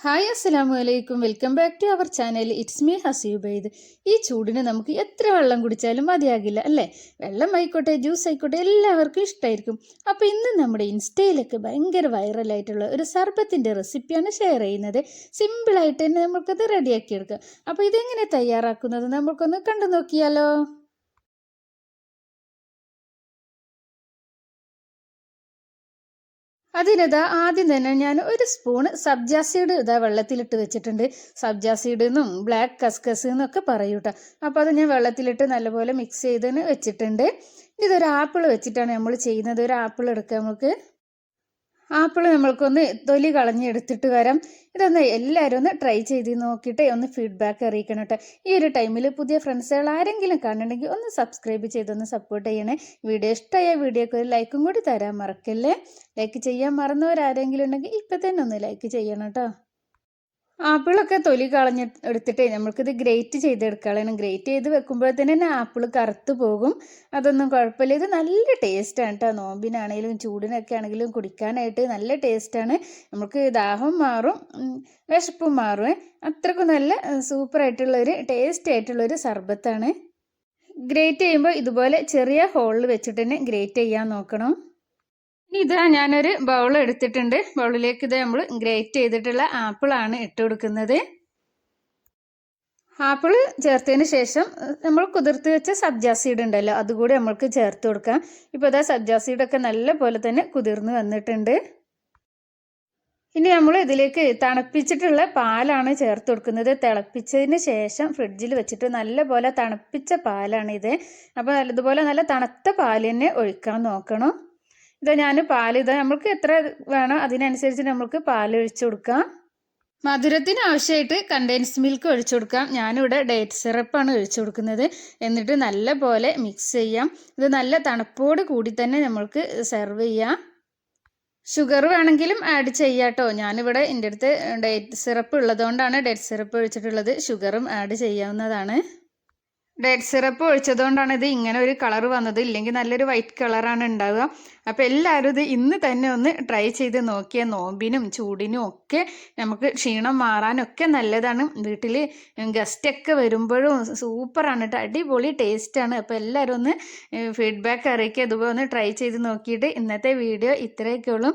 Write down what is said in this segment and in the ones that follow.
Hi അസ്സലാമു അലൈക്കും. Welcome back to our channel. It's me ഹസീബൈദ്. ഈ ചൂടിന് നമുക്ക് എത്ര വെള്ളം കുടിച്ചാലും മതിയാകില്ല അല്ലേ? വെള്ളം ആയിക്കോട്ടെ, ജ്യൂസ് ആയിക്കോട്ടെ, എല്ലാവർക്കും ഇഷ്ടമായിരിക്കും. അപ്പോൾ ഇന്ന് നമ്മുടെ ഇൻസ്റ്റയിലൊക്കെ ഭയങ്കര വൈറലായിട്ടുള്ള ഒരു സർബത്തിൻ്റെ റെസിപ്പിയാണ് ഷെയർ ചെയ്യുന്നത്. സിമ്പിളായിട്ട് തന്നെ നമുക്കത് റെഡിയാക്കി എടുക്കാം. അപ്പോൾ ഇതെങ്ങനെ തയ്യാറാക്കുന്നത് നമുക്കൊന്ന് കണ്ടു നോക്കിയാലോ? അതിനിതാ ആദ്യം തന്നെ ഞാൻ ഒരു സ്പൂണ് സബ്ജാ സീഡ് വെള്ളത്തിലിട്ട് വെച്ചിട്ടുണ്ട്. സബ്ജാ സീഡ് എന്നും ബ്ലാക്ക് കസ്കസ് എന്നൊക്കെ പറയൂട്ടോ. അപ്പോൾ അത് ഞാൻ വെള്ളത്തിലിട്ട് നല്ലപോലെ മിക്സ് ചെയ്തതിന് വെച്ചിട്ടുണ്ട്. ഇതൊരു ആപ്പിൾ വെച്ചിട്ടാണ് നമ്മൾ ചെയ്യുന്നത്. ഒരു ആപ്പിൾ എടുക്കാം നമുക്ക്. ആപ്പിൾ നമ്മൾക്കൊന്ന് തൊലി കളഞ്ഞെടുത്തിട്ട് വരാം. ഇതൊന്ന് എല്ലാവരും ഒന്ന് ട്രൈ ചെയ്ത് നോക്കിയിട്ട് ഒന്ന് ഫീഡ്ബാക്ക് അറിയിക്കണം കേട്ടോ. ഈ ഒരു ടൈമിൽ പുതിയ ഫ്രണ്ട്സുകൾ ആരെങ്കിലും കാണുന്നുണ്ടെങ്കിൽ ഒന്ന് സബ്സ്ക്രൈബ് ചെയ്തൊന്ന് സപ്പോർട്ട് ചെയ്യണേ. വീഡിയോ ഇഷ്ടമായ വീഡിയോക്ക് ഒരു ലൈക്കും കൂടി തരാൻ മറക്കല്ലേ. ലൈക്ക് ചെയ്യാൻ മറന്നവരാരെങ്കിലും ഉണ്ടെങ്കിൽ ഇപ്പം തന്നെ ഒന്ന് ലൈക്ക് ചെയ്യണം കേട്ടോ. ആപ്പിളൊക്കെ തൊലി എടുത്തിട്ട് നമ്മൾക്കിത് ഗ്രേറ്റ് ചെയ്തെടുക്കണം. ഗ്രേറ്റ് ചെയ്ത് വെക്കുമ്പോഴത്തേന് തന്നെ ആപ്പിൾ കറുത്ത് പോകും. അതൊന്നും കുഴപ്പമില്ല. ഇത് നല്ല ടേസ്റ്റാണ് കേട്ടോ. നോമ്പിനാണെങ്കിലും ചൂടിനൊക്കെ ആണെങ്കിലും കുടിക്കാനായിട്ട് നല്ല ടേസ്റ്റാണ്. നമുക്ക് ദാഹം മാറും, വിശപ്പും മാറും. അത്രക്കും നല്ല സൂപ്പറായിട്ടുള്ളൊരു ടേസ്റ്റ് ആയിട്ടുള്ളൊരു സർബത്താണ്. ഗ്രേറ്റ് ചെയ്യുമ്പോൾ ഇതുപോലെ ചെറിയ ഹോളിൽ വെച്ചിട്ട് തന്നെ ഗ്രേറ്റ് ചെയ്യാൻ നോക്കണം. ഇതാ ഞാനൊരു ബൗൾ എടുത്തിട്ടുണ്ട്. ബൗളിലേക്ക് ഇത് നമ്മൾ ഗ്രേറ്റ് ചെയ്തിട്ടുള്ള ആപ്പിളാണ് ഇട്ട് കൊടുക്കുന്നത്. ആപ്പിൾ ചേർത്തതിന് ശേഷം നമ്മൾ കുതിർത്ത് വെച്ച സബ്ജാ സീഡ് ഉണ്ടല്ലോ, അതുകൂടി നമ്മൾക്ക് ചേർത്ത് കൊടുക്കാം. ഇപ്പോൾ ഇതാ സബ്ജാ സീഡൊക്കെ നല്ല പോലെ തന്നെ കുതിർന്ന് വന്നിട്ടുണ്ട്. ഇനി നമ്മൾ ഇതിലേക്ക് തണുപ്പിച്ചിട്ടുള്ള പാലാണ് ചേർത്ത് കൊടുക്കുന്നത്. തിളപ്പിച്ചതിന് ശേഷം ഫ്രിഡ്ജിൽ വെച്ചിട്ട് നല്ല പോലെ തണുപ്പിച്ച പാലാണിത്. അപ്പോൾ ഇതുപോലെ നല്ല തണുത്ത പാൽ തന്നെ ഒഴിക്കാൻ നോക്കണം. ഞാൻ പാൽ നമ്മൾക്ക് എത്ര വേണോ അതിനനുസരിച്ച് നമുക്ക് പാൽ ഒഴിച്ചു കൊടുക്കാം. മധുരത്തിന് ആവശ്യമായിട്ട് കണ്ടൻസ് മിൽക്ക് ഒഴിച്ചു കൊടുക്കാം. ഞാനിവിടെ ഡേറ്റ് സിറപ്പാണ് ഒഴിച്ചു കൊടുക്കുന്നത്. എന്നിട്ട് നല്ല പോലെ മിക്സ് ചെയ്യാം. ഇത് നല്ല തണുപ്പോട് കൂടി തന്നെ നമ്മൾക്ക് സെർവ് ചെയ്യാം. ഷുഗർ വേണമെങ്കിലും ആഡ് ചെയ്യാം കേട്ടോ. ഞാനിവിടെ എൻ്റെ അടുത്ത് ഡേറ്റ് സിറപ്പ് ഉള്ളതുകൊണ്ടാണ് ഡേറ്റ് സിറപ്പ് ഒഴിച്ചിട്ടുള്ളത്. ഷുഗറും ആഡ് ചെയ്യാവുന്നതാണ്. ഡേറ്റ് സിറപ്പ് ഒഴിച്ചതുകൊണ്ടാണ് ഇത് ഇങ്ങനെ ഒരു കളർ വന്നത്. ഇല്ലെങ്കിൽ നല്ലൊരു വൈറ്റ് കളറാണ് ഉണ്ടാവുക. അപ്പോൾ എല്ലാവരും ഇത് ഇന്ന് തന്നെ ഒന്ന് ട്രൈ ചെയ്ത് നോക്കിയാൽ നോമ്പിനും ചൂടിനും ഒക്കെ നമുക്ക് ക്ഷീണം മാറാനൊക്കെ നല്ലതാണ്. വീട്ടിൽ ഗസ്റ്റൊക്കെ വരുമ്പോഴും സൂപ്പറാണ് കേട്ടോ. അടിപൊളി ടേസ്റ്റാണ്. അപ്പോൾ എല്ലാവരും ഒന്ന് ഫീഡ്ബാക്ക് അറിയിക്കുക. അതുപോലെ ഒന്ന് ട്രൈ ചെയ്ത് നോക്കിയിട്ട്. ഇന്നത്തെ വീഡിയോ ഇത്രയൊക്കെ ഉള്ളൂ.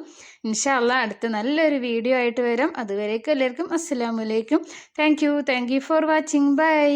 ഇൻഷാ അല്ലാഹ് അടുത്ത നല്ലൊരു വീഡിയോ ആയിട്ട് വരാം. അതുവരേക്കും എല്ലാവർക്കും അസ്സലാമു അലൈക്കും. Thank you for watching. By.